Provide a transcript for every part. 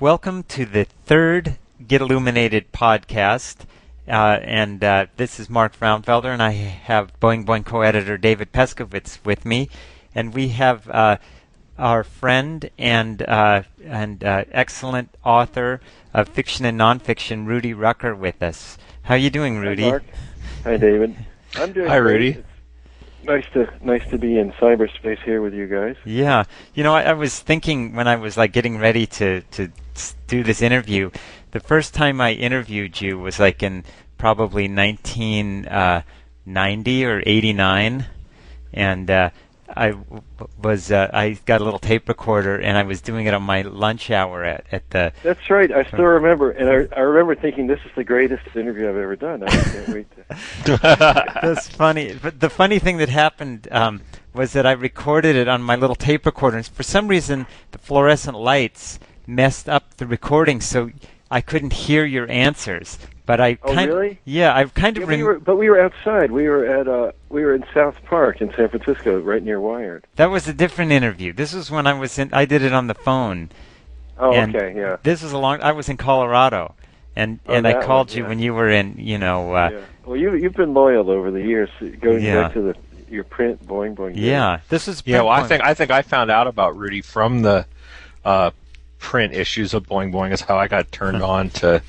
Welcome to the third Get Illuminated podcast. This is Mark Fraunfelder, and I have Boing Boing co-editor David Peskovitz with me. And we have our friend and excellent author of fiction and nonfiction, Rudy Rucker, with us. How are you doing, Rudy? Hi, Mark. Hi, David. I'm doing Hi, great. Rudy. It's nice to be in cyberspace here with you guys. Yeah. You know, I was thinking when I was getting ready to do this interview, the first time I interviewed you was in probably 1990 or 89, and I got a little tape recorder and I was doing it on my lunch hour at the. That's right. I still remember, and I remember thinking this is the greatest interview I've ever done. I can't wait to. That's funny. But the funny thing that happened was that I recorded it on my little tape recorder, and for some reason the fluorescent lights messed up the recording, so I couldn't hear your answers. But I really? Yeah, I kind of. We were outside. We were in South Park in San Francisco, right near Wired. That was a different interview. This was when I did it on the phone. Oh, and okay, yeah. This was I was in Colorado, and I called you when you were in, Yeah. Well, you've been loyal over the years, going back to your print Boing Boing. Yeah, this was. Yeah, well, I think I found out about Rudy from the print issues of Boing Boing. Is how I got turned on to.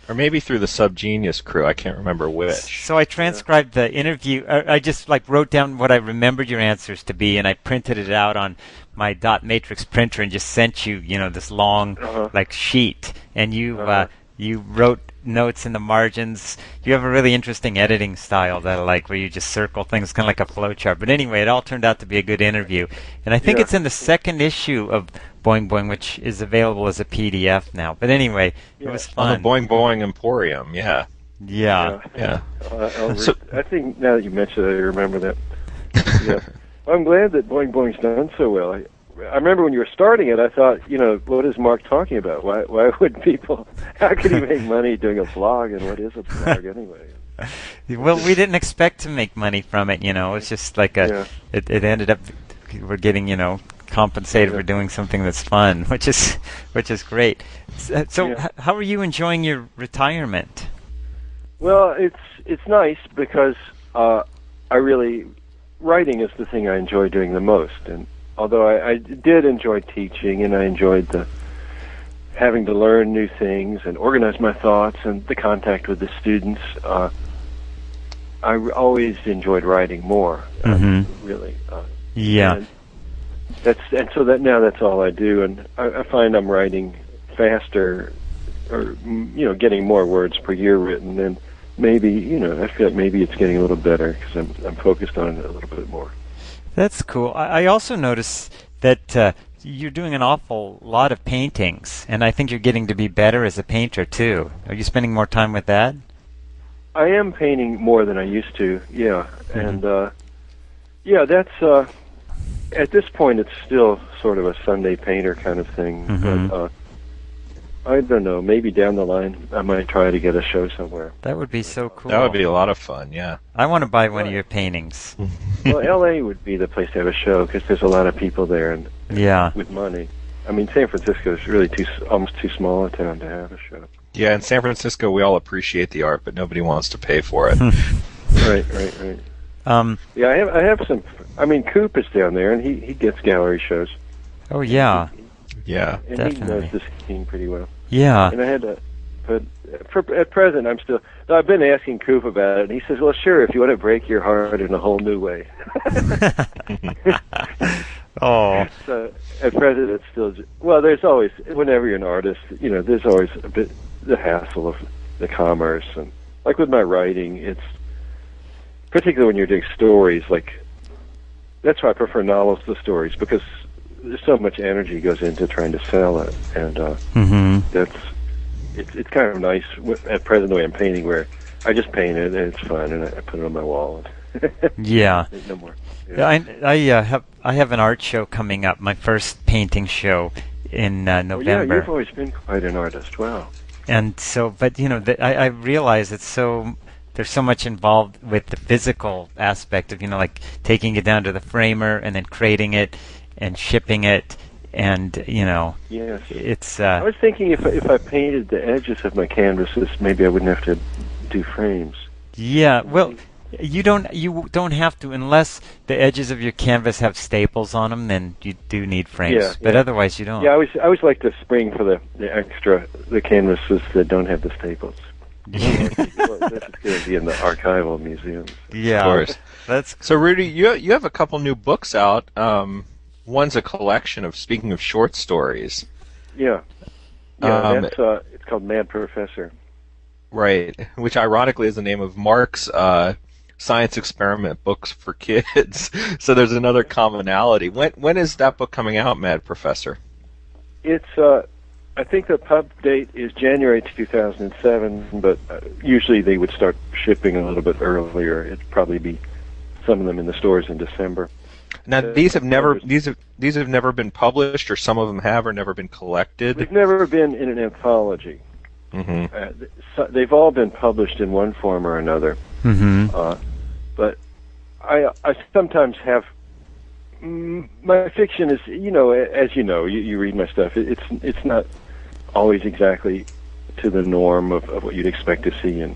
Or maybe through the Subgenius crew. I can't remember which. So I transcribed the interview. I just wrote down what I remembered your answers to be, and I printed it out on my dot matrix printer and just sent you, this long sheet. And you wrote notes in the margins. You have a really interesting editing style that I like, where you just circle things, kind of like a flowchart. But anyway, it all turned out to be a good interview. And I think it's in the second issue of Boing Boing, which is available as a PDF now. But anyway, it was fun. On the Boing Boing Emporium, yeah. Yeah. I think now that you mentioned it, I remember that. Yeah. I'm glad that Boing Boing's done so well. I remember when you were starting it, I thought, what is Mark talking about? Why would people, how could he make money doing a blog, and what is a blog anyway? Well, we didn't expect to make money from it, It's just it ended up, we're getting, compensated for doing something that's fun, which is great. So how are you enjoying your retirement? Well, it's nice because writing is the thing I enjoy doing the most, and although I did enjoy teaching, and I enjoyed having to learn new things and organize my thoughts and the contact with the students, I always enjoyed writing more. Really. Yeah. So now that's all I do, and I find I'm writing faster, or getting more words per year written, and maybe I feel like maybe it's getting a little better because I'm focused on it a little bit more. That's cool. I also notice that you're doing an awful lot of paintings, and I think you're getting to be better as a painter too. Are you spending more time with that? I am painting more than I used to, yeah. And that's at this point it's still sort of a Sunday painter kind of thing. But I don't know, maybe down the line I might try to get a show somewhere. That would be so cool. That would be a lot of fun, yeah. I want to buy one of your paintings. Well, L.A. would be the place to have a show because there's a lot of people there, and with money. I mean, San Francisco is really almost too small a town to have a show. Yeah, in San Francisco we all appreciate the art, but nobody wants to pay for it. Right. Yeah, I have some. I mean, Coop is down there, and he gets gallery shows. Oh yeah. Yeah, and definitely. he knows this scene pretty well. Yeah. And I had to, but at present, I've been asking Coop about it, and he says, well, sure, if you want to break your heart in a whole new way. Oh. So at present, it's still, there's always, whenever you're an artist, there's always a bit, the hassle of the commerce, and like with my writing, it's, particularly when you're doing stories, that's why I prefer novels to stories, because there's so much energy goes into trying to sell it, and it's kind of nice at present the way I'm painting, where I just paint it and it's fun, and I put it on my wall. Yeah. No more. Yeah. I have an art show coming up, my first painting show in November. Yeah, you've always been quite an artist. Wow. And so, but I realize there's so much involved with the physical aspect of taking it down to the framer and then crating it and shipping it, and Yes. it's. I was thinking if I painted the edges of my canvases, maybe I wouldn't have to do frames. Yeah, well, you don't have to unless the edges of your canvas have staples on them. Then you do need frames, Yeah, but yeah. otherwise you don't. Yeah, I always like to spring for the canvases that don't have the staples. That's going to be in the archival museums. Yeah, Of course. that's So, Rudy, you have a couple new books out. One's a collection of, speaking of short stories. Yeah. Yeah, it's called Mad Professor. Right, which ironically is the name of Mark's science experiment books for kids. So there's another commonality. When is that book coming out, Mad Professor? It's I think the pub date is January 2007, but usually they would start shipping a little bit earlier. It'd probably be some of them in the stores in December. Now these have never been published, or some of them have, or never been collected. They've never been in an anthology. Mm-hmm. They've all been published in one form or another. Mm-hmm. But I sometimes have my fiction is, as you read my stuff. It's not always exactly to the norm of what you'd expect to see in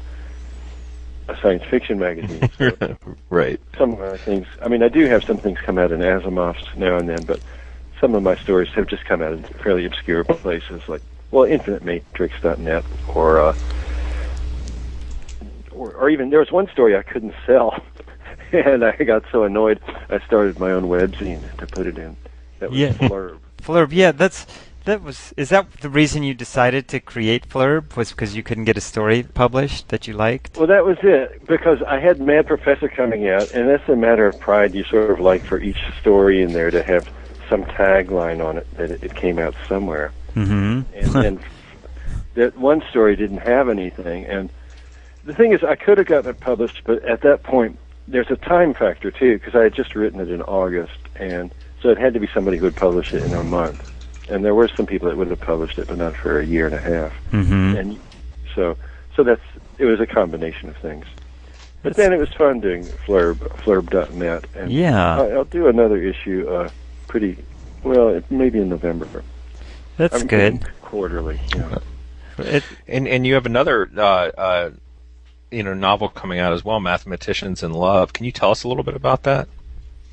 a science fiction magazine. So Right. some of my things. I mean, I do have some things come out in Asimov's now and then, but some of my stories have just come out in fairly obscure places, like InfiniteMatrix.net, or even there was one story I couldn't sell, and I got so annoyed I started my own webzine to put it in. That was Flurb. Flurb. Yeah, is that the reason you decided to create Flurb? Was because you couldn't get a story published that you liked? Well, that was it, because I had Mad Professor coming out, and that's a matter of pride. You sort of like for each story in there to have some tagline on it that it came out somewhere. Mm-hmm. And that one story didn't have anything. And the thing is, I could have gotten it published, but at that point, there's a time factor, too, because I had just written it in August, and so it had to be somebody who would publish it in a month. And there were some people that would have published it, but not for a year and a half. Mm-hmm. And so it was a combination of things. But then it was fun doing Flurb.net. And yeah. I'll do another issue maybe in November. That's I'm good. Quarterly. Yeah. And you have another novel coming out as well, Mathematicians in Love. Can you tell us a little bit about that?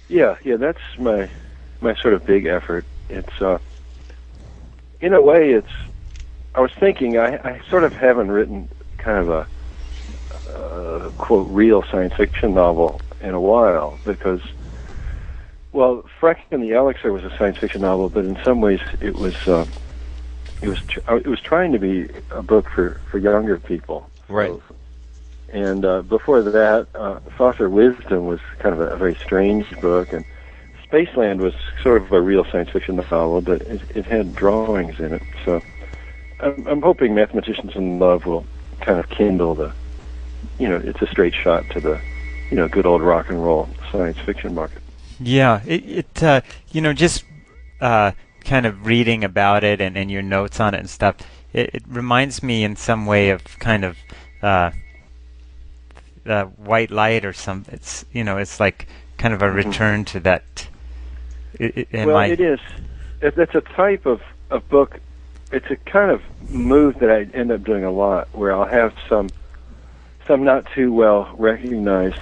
Yeah, that's my sort of big effort. It's in a way, I was thinking I sort of haven't written kind of a quote real science fiction novel in a while, because Freck and the Elixir was a science fiction novel, but in some ways it was trying to be a book for younger people. Right. And before that, Saucer Wisdom was kind of a very strange book, and Spaceland was sort of a real science fiction novel, but it had drawings in it. So I'm hoping Mathematicians in Love will kind of kindle it's a straight shot to the, good old rock and roll science fiction market. Yeah, just kind of reading about it and your notes on it and stuff, it reminds me in some way of kind of White Light or some. It's like kind of a return to that. It is. That's a type of book. It's a kind of move that I end up doing a lot, where I'll have some not too well recognized,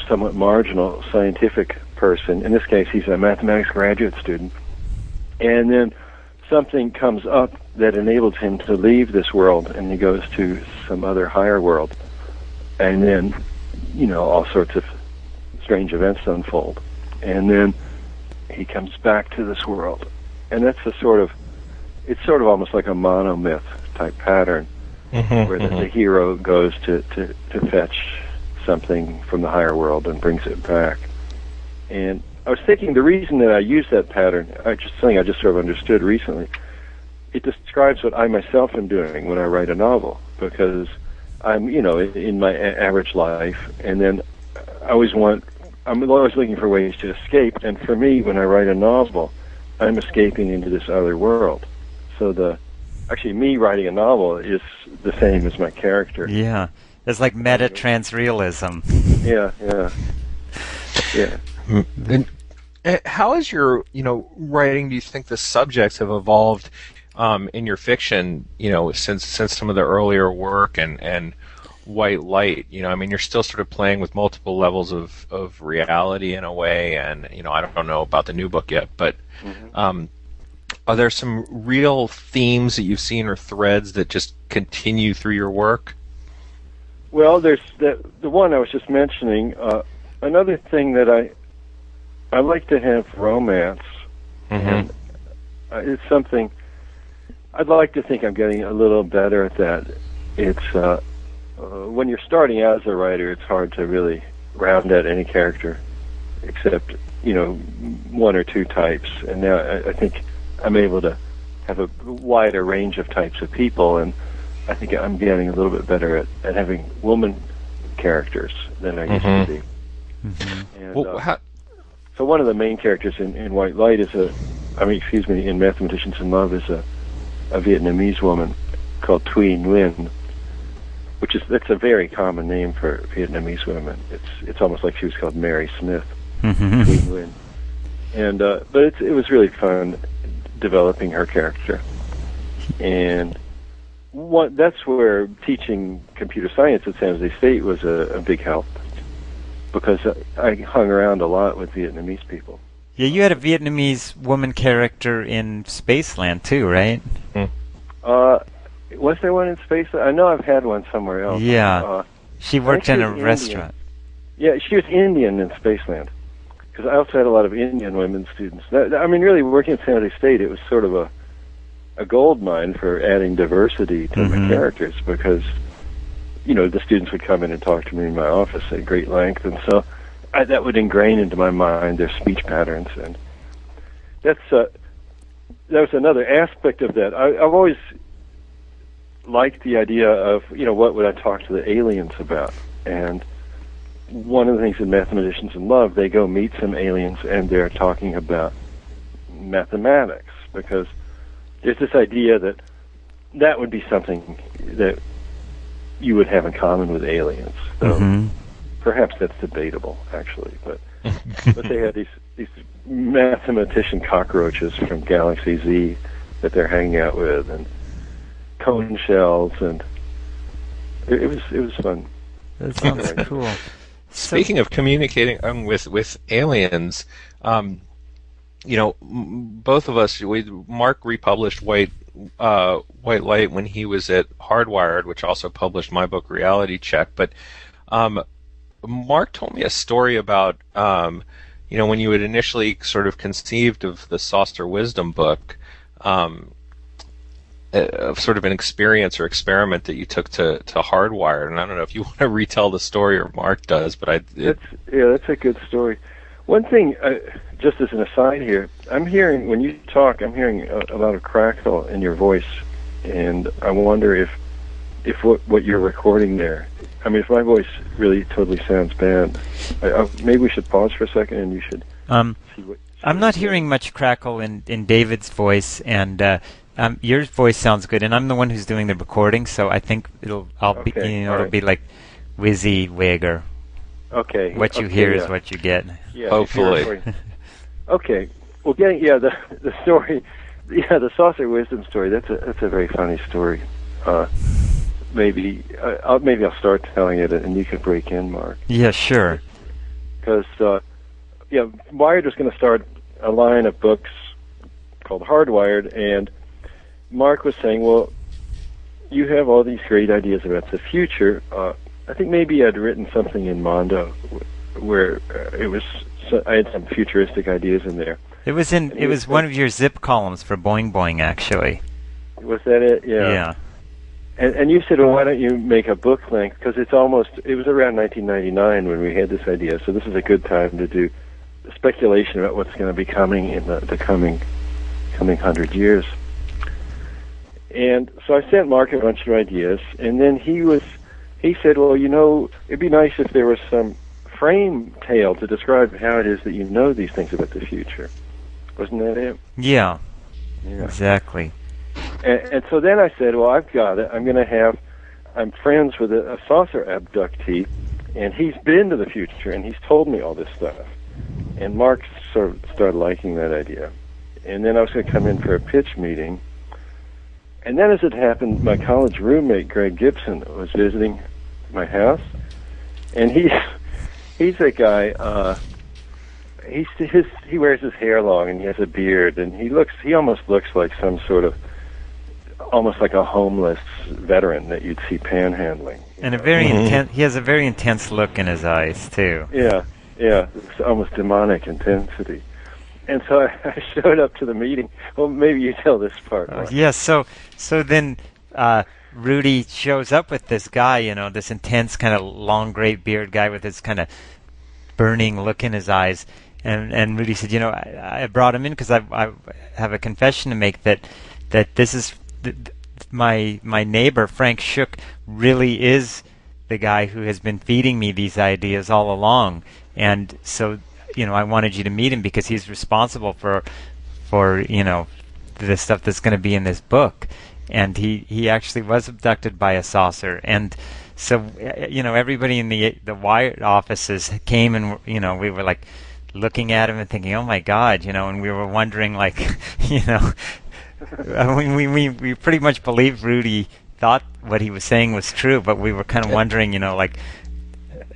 somewhat marginal scientific person. In this case, he's a mathematics graduate student, and then something comes up that enables him to leave this world, and he goes to some other higher world, and then all sorts of strange events unfold, and then he comes back to this world, and it's sort of almost like a monomyth type pattern, where the hero goes to fetch something from the higher world and brings it back. And I was thinking the reason that I use that pattern, something I just sort of understood recently, it describes what I myself am doing when I write a novel, because I'm, in my average life, and then I'm always looking for ways to escape, and for me, when I write a novel, I'm escaping into this other world. So actually me writing a novel is the same as my character. Yeah. It's like meta-transrealism. Yeah. How is your, writing? Do you think the subjects have evolved in your fiction, since some of the earlier work and White Light? You're still sort of playing with multiple levels of reality in a way, and I don't know about the new book yet, but are there some real themes that you've seen or threads that just continue through your work? Well, there's the one I was just mentioning. Another thing that I like to have romance, and it's something I'd like to think I'm getting a little better at that. It's when you're starting out as a writer, it's hard to really round out any character except one or two types, and now I think I'm able to have a wider range of types of people, and I think I'm getting a little bit better at having woman characters than I used to be. And, so one of the main characters in White Light is in Mathematicians in Love is a Vietnamese woman called Thuy Nguyen, that's a very common name for Vietnamese women. It's almost like she was called Mary Smith. Thuy Nguyen. And but it was really fun developing her character, and that's where teaching computer science at San Jose State was a big help, because I hung around a lot with Vietnamese people. Yeah, you had a Vietnamese woman character in Spaceland too, right? Was there one in Spaceland? I know I've had one somewhere else. Yeah, she worked in a restaurant. Yeah, she was Indian in Spaceland, because I also had a lot of Indian women students. Really working at San Jose State, it was sort of a gold mine for adding diversity to the characters, because the students would come in and talk to me in my office at great length, and so that would ingrain into my mind their speech patterns, and that was another aspect of that. I've always liked the idea of what would I talk to the aliens about, and one of the things in Mathematicians in Love, they go meet some aliens and they're talking about mathematics, because there's this idea that would be something that you would have in common with aliens. So perhaps that's debatable, actually, but they had these mathematician cockroaches from Galaxy Z that they're hanging out with, and cone shells, and it was fun. That sounds cool. Speaking of communicating with aliens, both of us, Mark republished White Light when he was at Hardwired, which also published my book Reality Check. But Mark told me a story about when you had initially sort of conceived of the Saucer Wisdom book, of sort of an experience or experiment that you took to Hardwired, and I don't know if you want to retell the story or Mark does, but that's a good story. One thing, just as an aside here, I'm hearing when you talk, I'm hearing a lot of crackle in your voice, and I wonder if what you're recording there. If my voice really totally sounds bad, maybe we should pause for a second, and you should. I'm not hearing much crackle in David's voice, and. Your voice sounds good, and I'm the one who's doing the recording, so I think it'll be like WYSIWYG. Okay. What you hear is what you get. Yeah, hopefully. Okay. Well, the story, the Saucer Wisdom story. That's a very funny story. Maybe I'll start telling it, and you can break in, Mark. Yeah, sure. Because Wired was going to start a line of books called Hardwired, and Mark was saying, well, you have all these great ideas about the future. I think maybe I'd written something in Mondo where I had some futuristic ideas in there. It was one of your zip columns for Boing Boing, actually. Was that it? Yeah. Yeah. And you said, well, why don't you make a book length? Because it was around 1999 when we had this idea, so this is a good time to do speculation about what's going to be coming in the coming 100 years. And so I sent Mark a bunch of ideas, and then he said, well, it'd be nice if there was some frame tale to describe how it is that you know these things about the future. Wasn't that it? Yeah. Exactly. And so then I said, well, I've got it. I'm friends with a saucer abductee, and he's been to the future, and he's told me all this stuff. And Mark sort of started liking that idea. And then I was going to come in for a pitch meeting. And then, as it happened, my college roommate, Greg Gibson, was visiting my house. And he's a guy, he wears his hair long and he has a beard. And he almost looks like some sort of, almost like a homeless veteran that you'd see panhandling. And a very intense, he has a very intense look in his eyes, too. Yeah, it's almost demonic intensity. And so I showed up to the meeting. Well, maybe you tell this part. Yes, so then Rudy shows up with this guy, this intense kind of long gray beard guy with this kind of burning look in his eyes. And Rudy said, I brought him in because I have a confession to make that this is my neighbor, Frank Shook, really is the guy who has been feeding me these ideas all along. And so I wanted you to meet him because he's responsible for the stuff that's going to be in this book. And he actually was abducted by a saucer. And so, everybody in the Wired offices came and, we were like looking at him and thinking, oh my God, and we were wondering like, we pretty much believed Rudy thought what he was saying was true, but we were kind of wondering, like,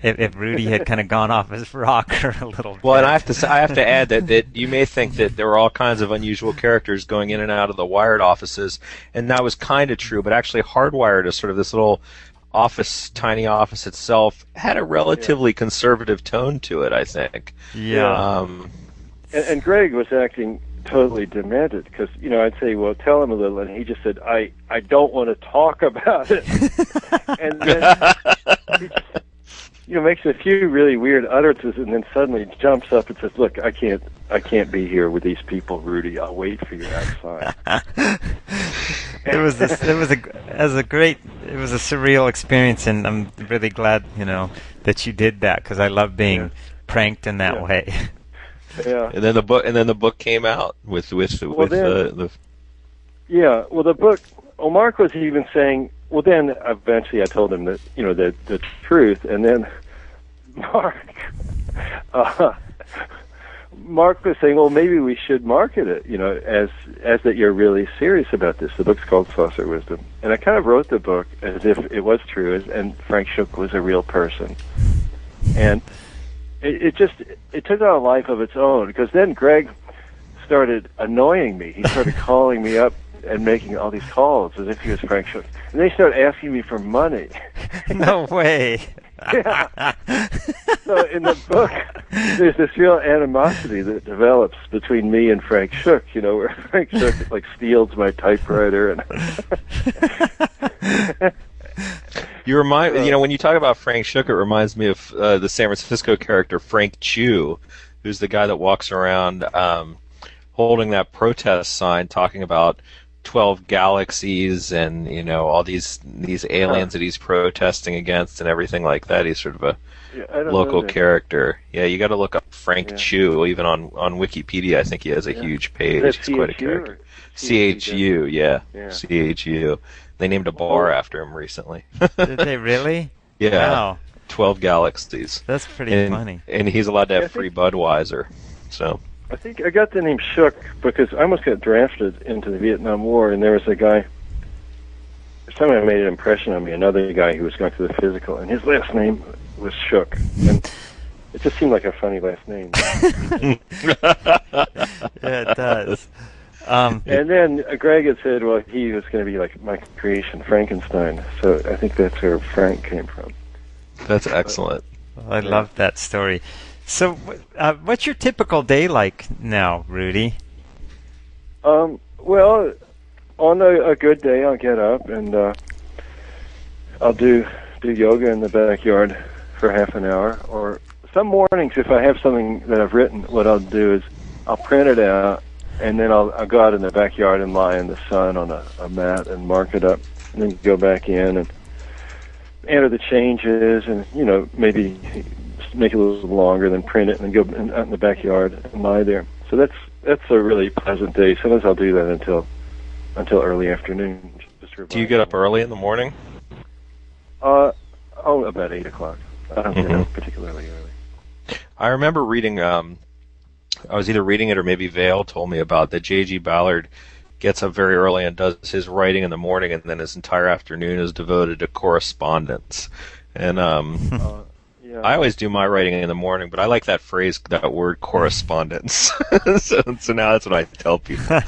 if Rudy had kind of gone off his rocker a little bit. Well, and I have to add that you may think that there were all kinds of unusual characters going in and out of the Wired offices, and that was kind of true, but actually Hardwired is sort of this little tiny office itself, had a relatively conservative tone to it, I think. Yeah. And Greg was acting totally demented because, I'd say, well, tell him a little, and he just said, I don't want to talk about it. And then he just, makes a few really weird utterances, and then suddenly jumps up and says, "Look, I can't be here with these people, Rudy. I'll wait for you outside." It was a surreal experience, and I'm really glad that you did that because I love being pranked in that way. Yeah. And then the book came out with the. Yeah. Well, the book. Well, Mark was even saying. Well, then eventually I told him that the truth, and then Mark was saying, well, maybe we should market it, as that you're really serious about this. The book's called Saucer Wisdom, and I kind of wrote the book as if it was true, and Frank Shook was a real person, and it took on a life of its own because then Greg started annoying me. He started calling me up and making all these calls as if he was Frank Shook. And they started asking me for money. No way. Yeah. So in the book, there's this real animosity that develops between me and Frank Shook, where Frank Shook like steals my typewriter and You remind when you talk about Frank Shook, it reminds me of the San Francisco character Frank Chu, who's the guy that walks around holding that protest sign talking about 12 galaxies and all these aliens that he's protesting against and everything like that. He's sort of a local character. Yeah, you got to look up Frank Chu. Even on Wikipedia, I think he has a huge page. He's quite a character. CHU, yeah. CHU. They named a bar after him recently. Did they really? Yeah. Wow. 12 galaxies. That's pretty funny. And he's allowed to have free Budweiser. So. I think I got the name Shook because I almost got drafted into the Vietnam War, and there was a guy. Someone made an impression on me. Another guy who was going through the physical, and his last name was Shook, and it just seemed like a funny last name. Yeah, it does. And then Greg had said, well, he was going to be like my creation, Frankenstein. So I think that's where Frank came from. That's excellent. I love that story. So, what's your typical day like now, Rudy? Well, on a good day, I'll get up and I'll do yoga in the backyard for half an hour. Or some mornings, if I have something that I've written, what I'll do is I'll print it out, and then I'll go out in the backyard and lie in the sun on a mat and mark it up, and then go back in and enter the changes, and maybe make it a little longer, then print it, and then go out in the backyard and lie there. So that's a really pleasant day. Sometimes I'll do that until early afternoon. Do you get up early in the morning? About 8 o'clock. I don't get up particularly early. I remember reading I was either reading it or maybe Vale told me about that J.G. Ballard gets up very early and does his writing in the morning, and then his entire afternoon is devoted to correspondence. And yeah. I always do my writing in the morning, but I like that phrase, that word, correspondence. So now that's what I tell people.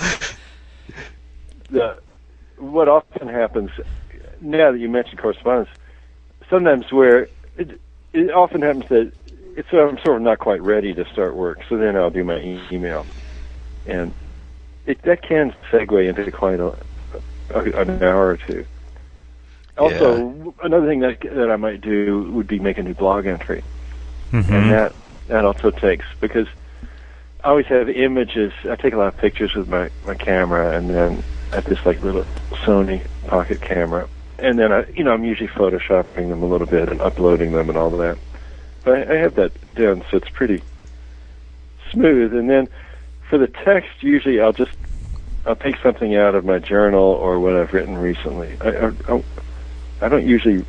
What often happens, now that you mentioned correspondence, sometimes where it often happens that I'm sort of not quite ready to start work, so then I'll do my email. And that can segue into quite an hour or two. Also, another thing that I might do would be make a new blog entry. Mm-hmm. And that also takes, because I always have images. I take a lot of pictures with my camera, and then I have this like little Sony pocket camera, and then I'm usually photoshopping them a little bit and uploading them and all of that. But I have that down so it's pretty smooth. And then for the text, usually I'll take something out of my journal or what I've written recently. I don't usually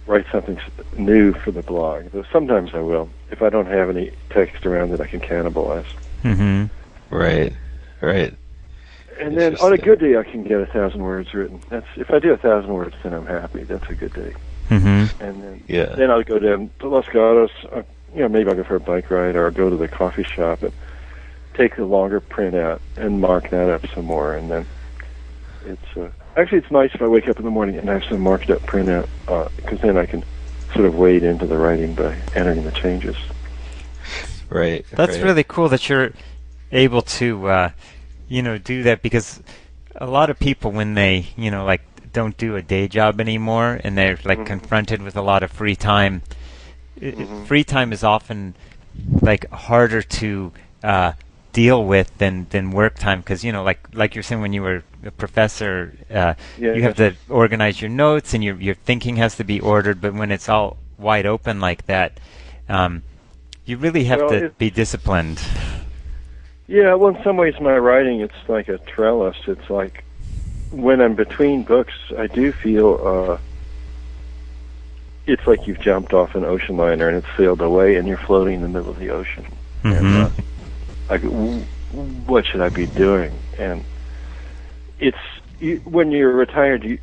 write something new for the blog, though sometimes I will, if I don't have any text around that I can cannibalize. Mm-hmm. Right. And then on a good day, I can get 1,000 words written. If I do 1,000 words, then I'm happy. That's a good day. Mm-hmm. And then I'll go down to Los Gatos. Maybe I'll go for a bike ride, or I'll go to the coffee shop and take a longer printout and mark that up some more. And then it's nice if I wake up in the morning and have some marked up printout, because then I can sort of wade into the writing by entering the changes. Right. That's really cool that you're able to, do that, because a lot of people, when they, don't do a day job anymore and they're confronted with a lot of free time, free time is often harder to deal with than work time, because like you're saying, when you were a professor, you have to organize your notes and your thinking has to be ordered, but when it's all wide open like that, you really have to be disciplined. Yeah, well, in some ways my writing, it's like a trellis. It's like when I'm between books, I do feel it's like you've jumped off an ocean liner and it's sailed away and you're floating in the middle of the ocean. Mm-hmm. And what should I be doing? And when you're retired,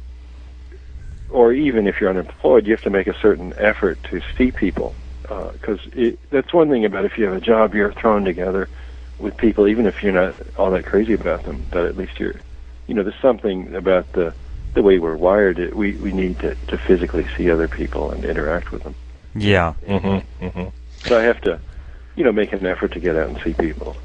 or even if you're unemployed, you have to make a certain effort to see people, because that's one thing about if you have a job, you're thrown together with people, even if you're not all that crazy about them, but at least there's something about the way we're wired. We need to physically see other people and interact with them. Yeah. Mm-hmm. Mm-hmm. So I have to, make an effort to get out and see people.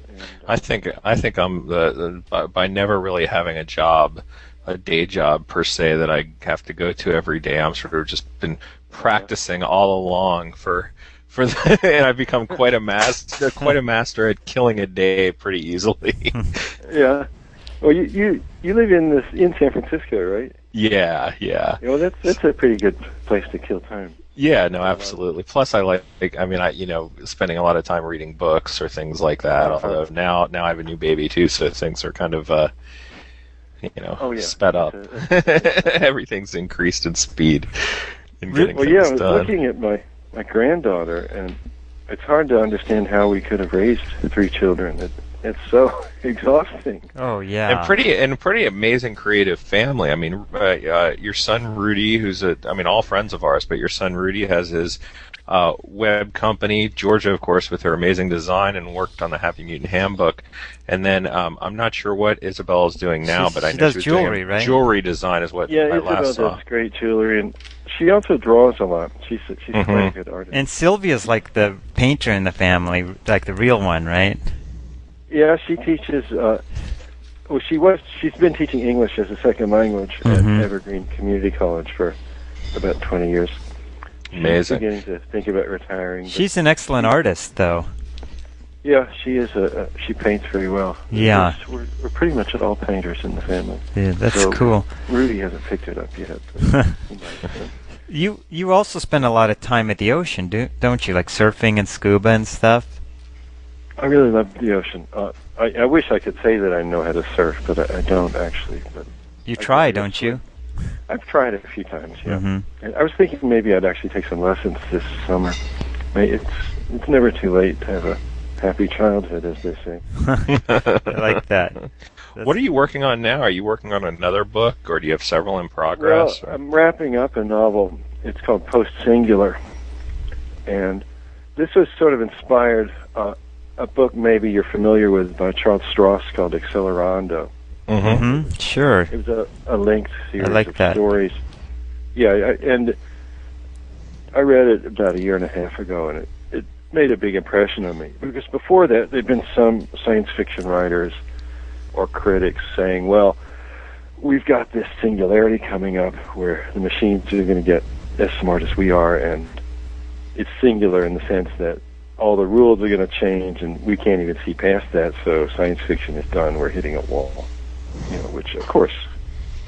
And, I think I'm by never really having a day job per se that I have to go to every day. I'm sort of just been practicing all along for and I've become quite a master at killing a day pretty easily. Yeah. Well, you live in San Francisco, right? Yeah. That's a pretty good place to kill time. Yeah, no, absolutely. Plus, I like spending a lot of time reading books or things like that. Although now I have a new baby too, so things are kind of sped up. Everything's increased in speed. I was looking at my granddaughter, and it's hard to understand how we could have raised 3 children. It's so exhausting. Oh yeah, and pretty amazing creative family. I mean, your son Rudy, who's all friends of ours, but your son Rudy has his web company. Georgia, of course, with her amazing design and worked on the Happy Mutant Handbook. And then I'm not sure what Isabel is doing now, but I know she does jewelry, right? Jewelry design is what I last saw. Isabel does great jewelry, and she also draws a lot. She's quite a good artist. And Sylvia's like the painter in the family, like the real one, right? Yeah, she teaches. She's been teaching English as a second language at Evergreen Community College for about 20 years. Amazing. She's beginning to think about retiring. She's an excellent artist, though. Yeah, she is. She paints very well. Yeah, we're pretty much all painters in the family. Yeah, that's cool. Rudy hasn't picked it up yet. You also spend a lot of time at the ocean, don't you? Like surfing and scuba and stuff. I really love the ocean. I wish I could say that I know how to surf, but I don't actually. But you try, don't you? I've tried it a few times. Yeah. Mm-hmm. And I was thinking maybe I'd actually take some lessons this summer. It's never too late to have happy childhood, as they say. I like that. What are you working on now? Are you working on another book, or do you have several in progress? Well, I'm wrapping up a novel. It's called Post Singular, and this was sort of inspired a book maybe you're familiar with by Charles Stross called Accelerando. Mm-hmm. Sure. It was a linked series of that. stories. Yeah, and I read it about a year and a half ago, and it made a big impression on me. Because before that, there'd been some science fiction writers or critics saying, well, we've got this singularity coming up where the machines are going to get as smart as we are, and it's singular in the sense that all the rules are going to change, and we can't even see past that, so science fiction is done, we're hitting a wall. Which, of course,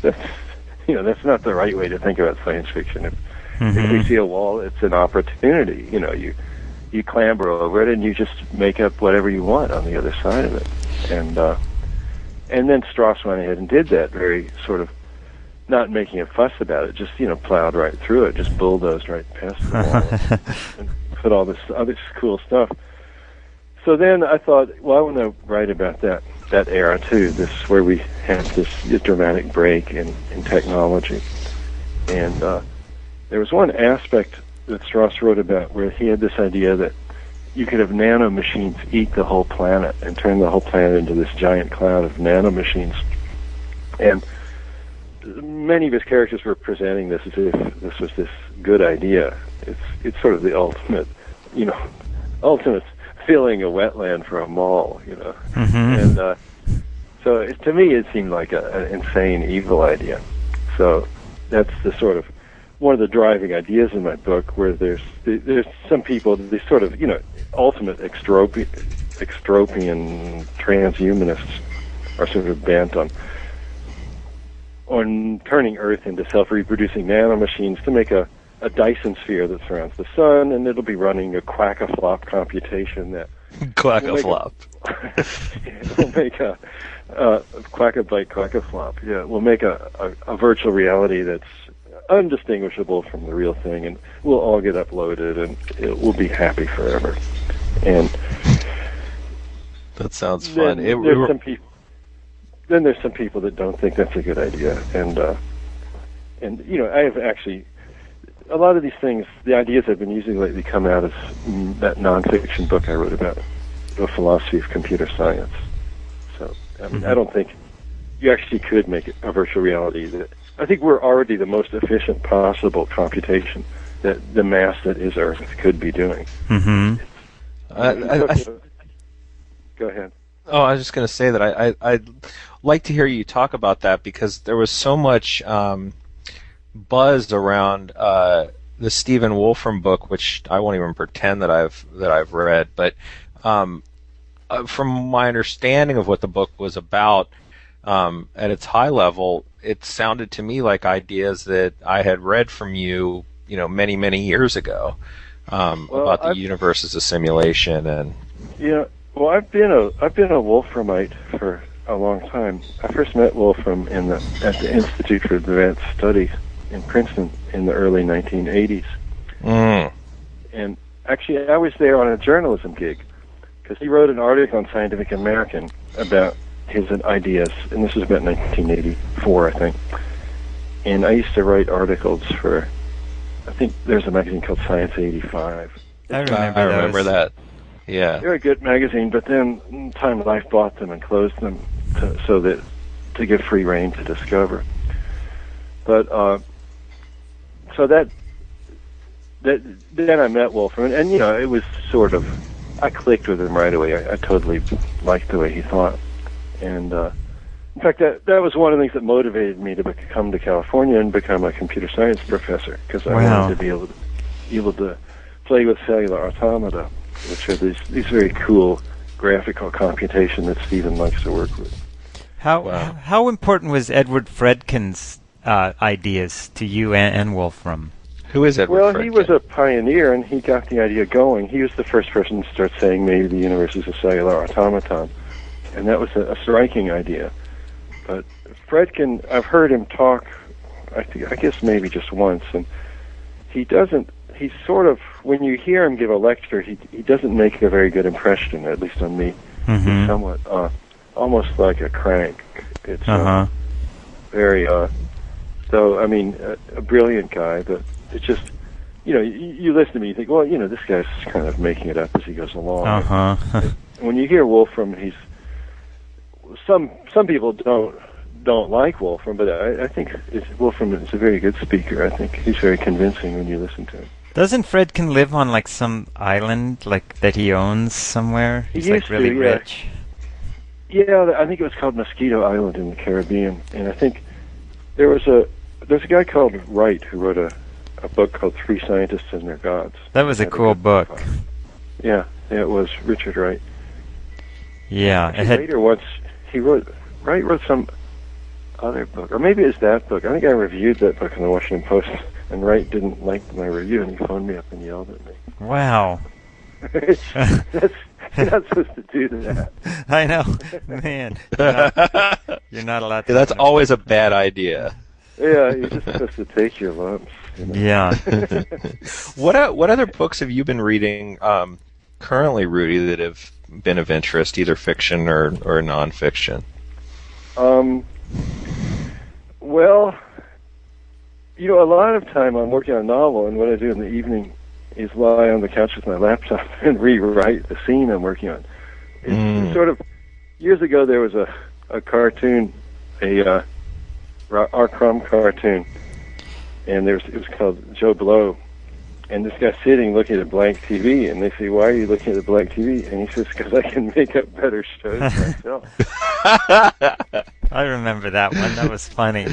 that's not the right way to think about science fiction. If we see a wall, it's an opportunity. You clamber over it, and you just make up whatever you want on the other side of it. And then Strauss went ahead and did that, very sort of not making a fuss about it, just plowed right through it, just bulldozed right past the wall, and put all this other cool stuff. So then I thought, well, I want to write about that era too. This where we have this dramatic break in technology, and there was one aspect that Strauss wrote about where he had this idea that you could have nanomachines eat the whole planet and turn the whole planet into this giant cloud of nanomachines. And many of his characters were presenting this as if this was this good idea. It's sort of the ultimate filling a wetland for a mall, And so to me it seemed like an insane, evil idea. So that's the sort of one of the driving ideas in my book, where there's some people, these sort of ultimate extropian transhumanists are sort of bent on turning Earth into self-reproducing nanomachines to make a Dyson sphere that surrounds the sun, and it'll be running a quack-a-flop computation that quack-a-flop. We'll make a quack-a-bite, quack-a-flop. Yeah, we'll make a virtual reality that's undistinguishable from the real thing, and we'll all get uploaded, and we'll be happy forever. And that sounds fun. Then there's some people that don't think that's a good idea, and I have actually. A lot of these things, the ideas I've been using lately, come out of that nonfiction book I wrote about the philosophy of computer science. So I don't think you actually could make it a virtual reality. I think we're already the most efficient possible computation that the mass that is Earth could be doing. Mm-hmm. Go ahead. Oh, I was just going to say that I'd like to hear you talk about that, because there was so much buzz around the Stephen Wolfram book, which I won't even pretend that I've read. But from my understanding of what the book was about, at its high level, it sounded to me like ideas that I had read from you, many, many years ago, about the universe as a simulation. And well, I've been a Wolframite for a long time. I first met Wolfram at the Institute for Advanced Studies in Princeton in the early 1980s. And actually, I was there on a journalism gig, because he wrote an article on Scientific American about his ideas, and this was about 1984, I think. And I used to write articles for, I think there's a magazine called Science 85. I remember that. Yeah. They're a good magazine, but then Time Life bought them and closed them to give free rein to Discover. But so that then I met Wolfram, and it was sort of, I clicked with him right away. I totally liked the way he thought, and in fact, that was one of the things that motivated me to come to California and become a computer science professor, because I wanted to be able to play with cellular automata, which are these very cool graphical computation that Stephen likes to work with. How important was Edward Fredkin's ideas to you and Wolfram? Who is Edward Fredkin? Well, he was a pioneer, and he got the idea going. He was the first person to start saying maybe the universe is a cellular automaton, and that was a striking idea. But Fredkin, I've heard him talk, I guess maybe just once, and he he's sort of, when you hear him give a lecture, he doesn't make a very good impression, at least on me. Mm-hmm. He's somewhat almost like a crank. It's very so I mean a brilliant guy, but it's just, you know, you listen to me, you think, well, you know, this guy's kind of making it up as he goes along. When you hear Wolfram, he's some people don't like Wolfram, but I think Wolfram is a very good speaker. I think he's very convincing when you listen to him. Doesn't Fredkin live on like some island like that he owns somewhere? He's like really rich. Yeah, I think it was called Mosquito Island in the Caribbean, and I think there's a guy called Wright who wrote a book called Three Scientists and Their Gods. That was a cool book. Yeah, it was Richard Wright. Yeah, later once Wright wrote some other book, or maybe it's that book. I think I reviewed that book in the Washington Post, and Wright didn't like my review, and he phoned me up and yelled at me. Wow. You're not supposed to do that. I know, man. You're not allowed to. Yeah, that's always a bad idea. Yeah, you're just supposed to take your lumps. You know? Yeah. What other books have you been reading currently, Rudy, that have been of interest, either fiction or nonfiction? Well, you know, a lot of time I'm working on a novel, and what I do in the evening is lie on the couch with my laptop and rewrite the scene I'm working on. It's sort of, years ago there was a cartoon, R. Crumb cartoon, and it was called Joe Blow, and this guy's sitting looking at a blank TV, and they say, "Why are you looking at a blank TV?" And he says, "Because I can make up better shows myself." I remember that one. That was funny.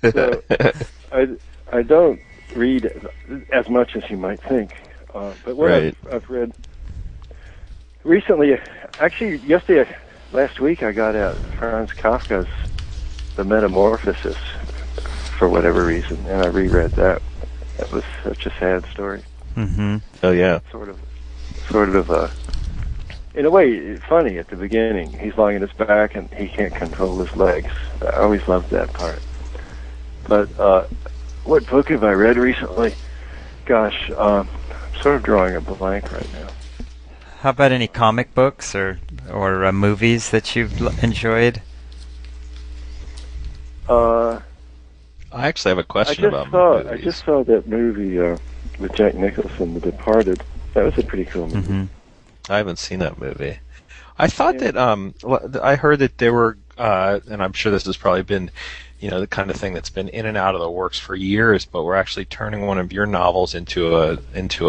So I don't read as much as you might think, but what I've read recently, actually last week I got out Franz Kafka's The Metamorphosis for whatever reason, and I reread that. That was such a sad story. Mm-hmm. Oh yeah. Sort of in a way, funny at the beginning. He's lying on his back and he can't control his legs. I always loved that part. But what book have I read recently? Gosh, I'm sort of drawing a blank right now. How about any comic books or movies that you've enjoyed? I actually have a question about movies. I just saw that movie with Jack Nicholson, The Departed. That was a pretty cool movie. Mm-hmm. I haven't seen that movie. I thought that I heard that there were, and I'm sure this has probably been, you know, the kind of thing that's been in and out of the works for years, but we're actually turning one of your novels into a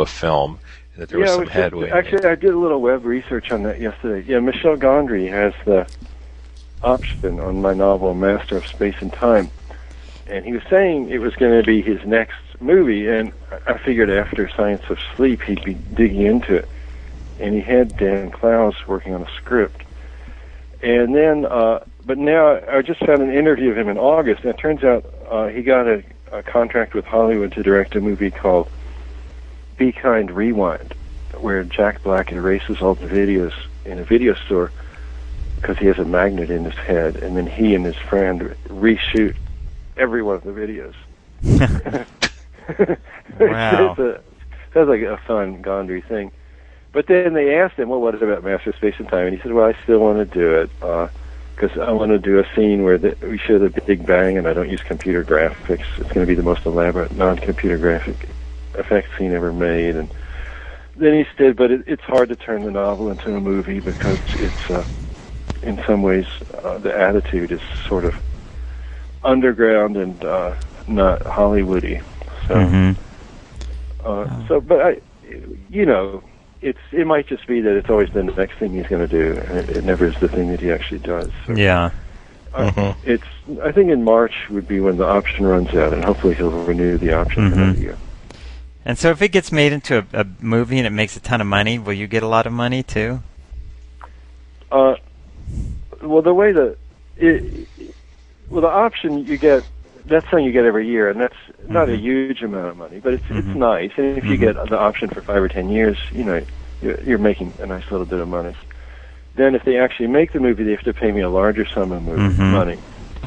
film, and that there was some headway. Actually, I did a little web research on that yesterday. Yeah, Michel Gondry has the option on my novel, Master of Space and Time, and he was saying it was going to be his next movie, and I figured after Science of Sleep he'd be digging into it. And he had Dan Clowes working on a script. And then, but now I just found an interview of him in August, and it turns out he got a contract with Hollywood to direct a movie called Be Kind Rewind, where Jack Black erases all the videos in a video store because he has a magnet in his head, and then he and his friend reshoot every one of the videos. Wow. Sounds like a fun Gondry thing. But then they asked him, well, what is it about Master of Space and Time? And he said, well, I still want to do it because I want to do a scene where we show the Big Bang and I don't use computer graphics. It's going to be the most elaborate non-computer graphic effect scene ever made. And then he said, but it's hard to turn the novel into a movie because it's, in some ways, the attitude is sort of underground and not Hollywoody. So, but you know, it might just be that it's always been the next thing he's going to do, and it never is the thing that he actually does. So, yeah. I think in March would be when the option runs out, and hopefully he'll renew the option for another year. And so if it gets made into a movie and it makes a ton of money, will you get a lot of money too? Well, the way the option you get, that's something you get every year, and that's not a huge amount of money, but it's nice. And if you get the option for 5 or 10 years, you know, you're making a nice little bit of money. Then if they actually make the movie, they have to pay me a larger sum of money,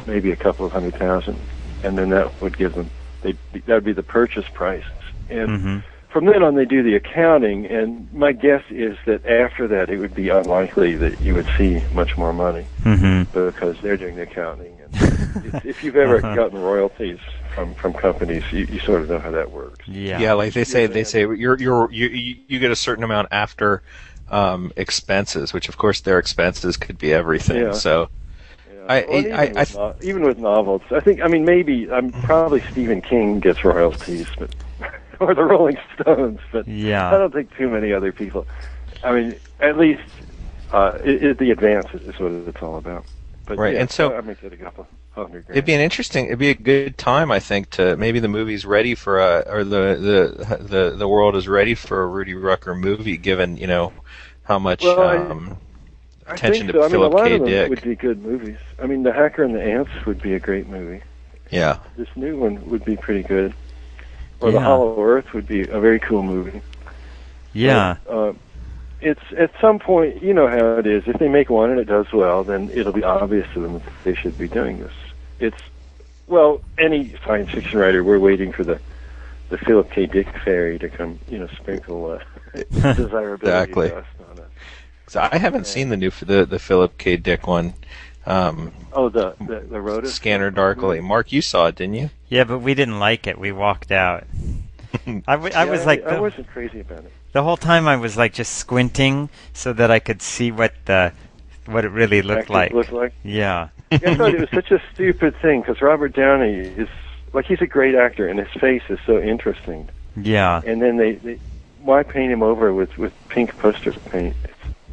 maybe a couple of $100,000, and then that would give them that would be the purchase price. And from then on, they do the accounting, and my guess is that after that, it would be unlikely that you would see much more money because they're doing the accounting. And if you've ever gotten royalties from companies, you sort of know how that works. Yeah, like they say you get a certain amount after expenses, which of course their expenses could be everything. Yeah. So. Even with novels, maybe probably Stephen King gets royalties, but or the Rolling Stones, but I don't think too many other people. I mean, at least the advance is what it's all about. But right, yeah, and so I might get a couple $100,000. It'd be a good time, I think, to maybe the movie's ready for or the world is ready for a Rudy Rucker movie, given how much attention to Philip a lot K. of them Dick would be good movies. I mean, The Hacker and the Ants would be a great movie. Yeah. This new one would be pretty good. Or The Hollow Earth would be a very cool movie. Yeah. But, it's at some point, you know how it is. If they make one and it does well, then it'll be obvious to them that they should be doing this. Any science fiction writer, we're waiting for the Philip K. Dick fairy to come, sprinkle desirability dust on it. So I haven't seen the Philip K. Dick one. The Rhoda? Scanner Darkly. Mark, you saw it, didn't you? Yeah, but we didn't like it. We walked out. I wasn't crazy about it. The whole time I was like just squinting so that I could see what it really looked like. Yeah. I thought it was such a stupid thing because Robert Downey is he's a great actor and his face is so interesting. Yeah. And then they why paint him over with pink poster paint?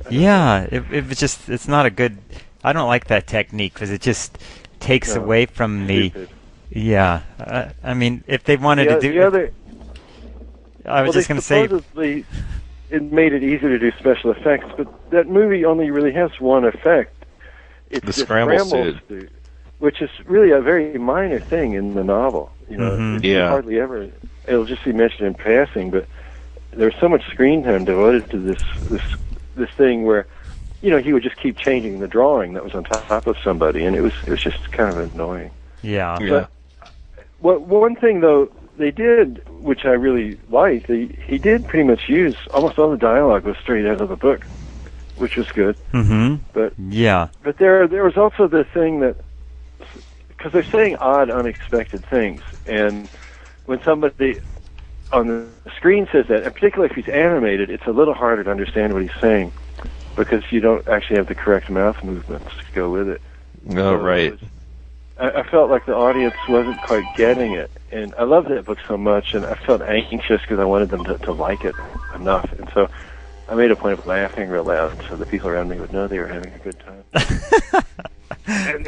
It's not a good. I don't like that technique because it just takes away from the. Stupid. Yeah, if they wanted to do the other. I was just going to say. Supposedly, it made it easier to do special effects, but that movie only really has one effect. It's the scramble suit, which is really a very minor thing in the novel. Hardly ever. It'll just be mentioned in passing, but there's so much screen time devoted to this thing where, he would just keep changing the drawing that was on top of somebody, and it was just kind of annoying. Yeah. But one thing though they did, which I really liked, he did pretty much use almost all the dialogue was straight out of the book, which was good. But there was also the thing that because they're saying odd, unexpected things, and when somebody on the screen says that, and particularly if he's animated, it's a little harder to understand what he's saying because you don't actually have the correct mouth movements to go with it. No, right. I felt like the audience wasn't quite getting it, and I loved that book so much, and I felt anxious because I wanted them to like it enough, and so I made a point of laughing real loud so the people around me would know they were having a good time. and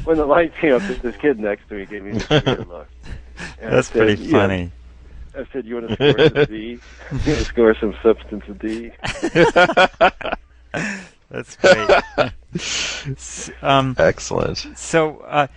when the light came up, this kid next to me gave me this weird look. And That's pretty funny. I said, "You want to score some D? You want to score some substance D?" That's great. Excellent. So,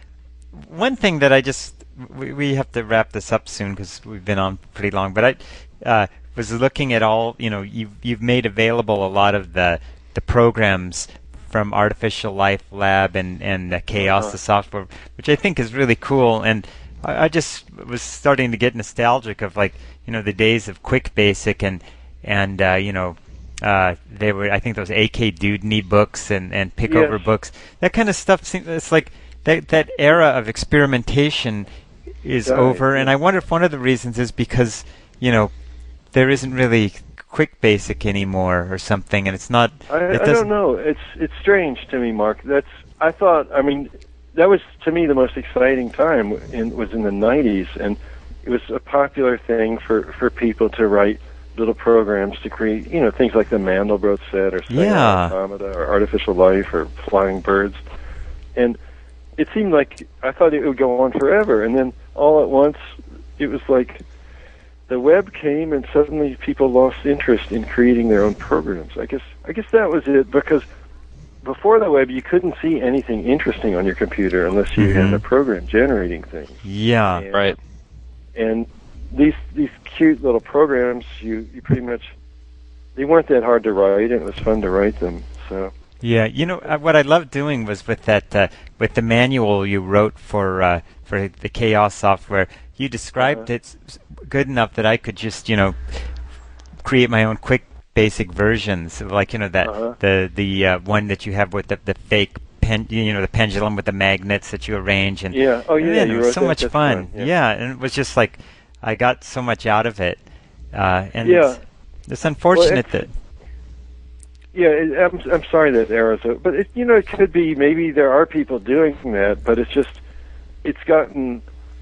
one thing that we have to wrap this up soon because we've been on pretty long. But I was looking at all. You've made available a lot of the programs from Artificial Life Lab and the Chaos, the software, which I think is really cool. And I just was starting to get nostalgic of the days of Quick Basic and they were, I think, those AK Dudney books and Pickover books. That kind of stuff. It's like that era of experimentation is over, and I wonder if one of the reasons is because there isn't really Quick Basic anymore or something, and it's not. I don't know. It's strange to me, Mark. I thought. That was to me the most exciting time was in the '90s, and it was a popular thing for people to write little programs to create, things like the Mandelbrot set or Automata or Artificial Life or Flying Birds. And it seemed like I thought it would go on forever. And then all at once, it was like the web came and suddenly people lost interest in creating their own programs. I guess that was it, because before the web, you couldn't see anything interesting on your computer unless you had a program generating things. Yeah, right. And these cute little programs, you pretty much, they weren't that hard to write, and it was fun to write them. So yeah, what I loved doing was with that with the manual you wrote for the Chaos software. You described it good enough that I could just, create my own quick basic versions, like that the one that you have with the fake the pendulum with the magnets that you arrange, and yeah, man, it you was wrote so that? much That's fun. Yeah, and it was just like I got so much out of it, and yeah. it's unfortunate that. Yeah, I'm sorry that errors, but it could be maybe there are people doing that, but it's gotten,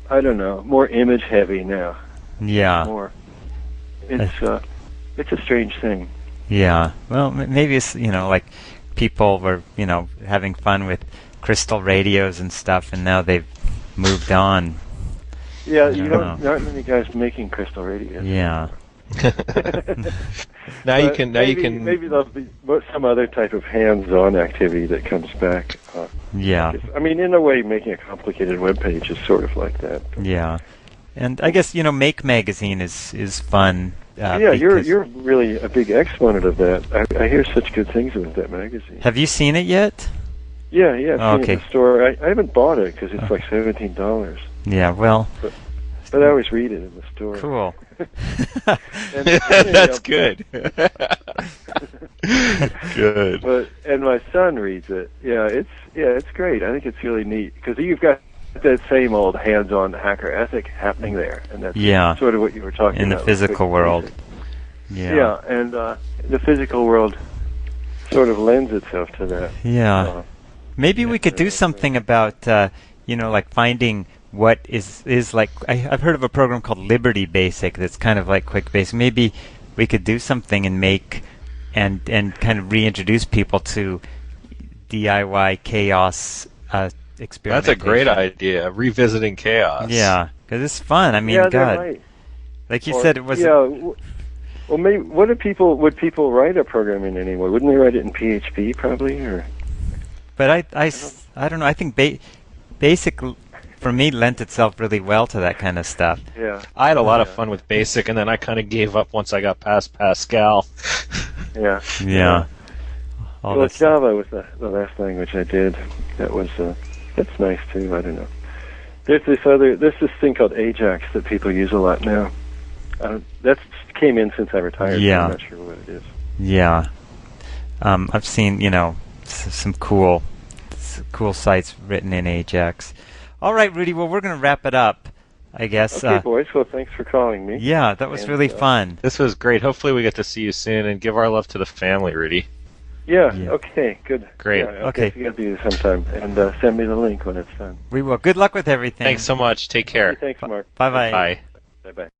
I don't know, more image heavy now. Yeah. More. It's a strange thing. Yeah. Well, maybe it's like people were having fun with crystal radios and stuff, and now they've moved on. Yeah, not many guys making crystal radios. Yeah. Maybe there'll be some other type of hands-on activity that comes back. Yeah. I mean, in a way, making a complicated web page is sort of like that. Yeah. And I guess Make Magazine is fun. Yeah, you're really a big exponent of that. I hear such good things about that magazine. Have you seen it yet? Yeah, I've seen it okay. in the store. I haven't bought it because it's like $17. Yeah, well. But I always read it in the store. Cool. That's good. Good. And my son reads it. Yeah, it's great. I think it's really neat because you've got that same old hands-on hacker ethic happening there, and that's sort of what you were talking in about. In the physical world. Yeah, and the physical world sort of lends itself to that. Yeah. Maybe we could do something about, like finding what is like. I've heard of a program called Liberty Basic that's kind of like Quick Basic. Maybe we could do something and make and kind of reintroduce people to DIY chaos experimentation. That's a great idea. Revisiting chaos. Yeah, because it's fun. I mean, God, like you said, it was. Yeah. Well, maybe would people write a program in any way? Wouldn't they write it in PHP probably, or? But I don't know. I think Basic for me lent itself really well to that kind of stuff. Yeah. I had a lot of fun with Basic, and then I kind of gave up once I got past Pascal. Yeah. Yeah. Well, Java was the last language I did. That's nice too. I don't know. There's this thing called Ajax that people use a lot now. That came in since I retired. Yeah. So I'm not sure what it is. Yeah. I've seen some cool sites written in Ajax. All right, Rudy. Well, we're going to wrap it up, I guess. Okay, boys. Well, thanks for calling me. Yeah, that was really fun. This was great. Hopefully we get to see you soon, and give our love to the family, Rudy. Yeah. Okay. Good. Great. Yeah, okay. You got to do this sometime, and send me the link when it's done. We will. Good luck with everything. Thanks so much. Take care. Okay, thanks, Mark. Bye-bye. Bye. Bye-bye.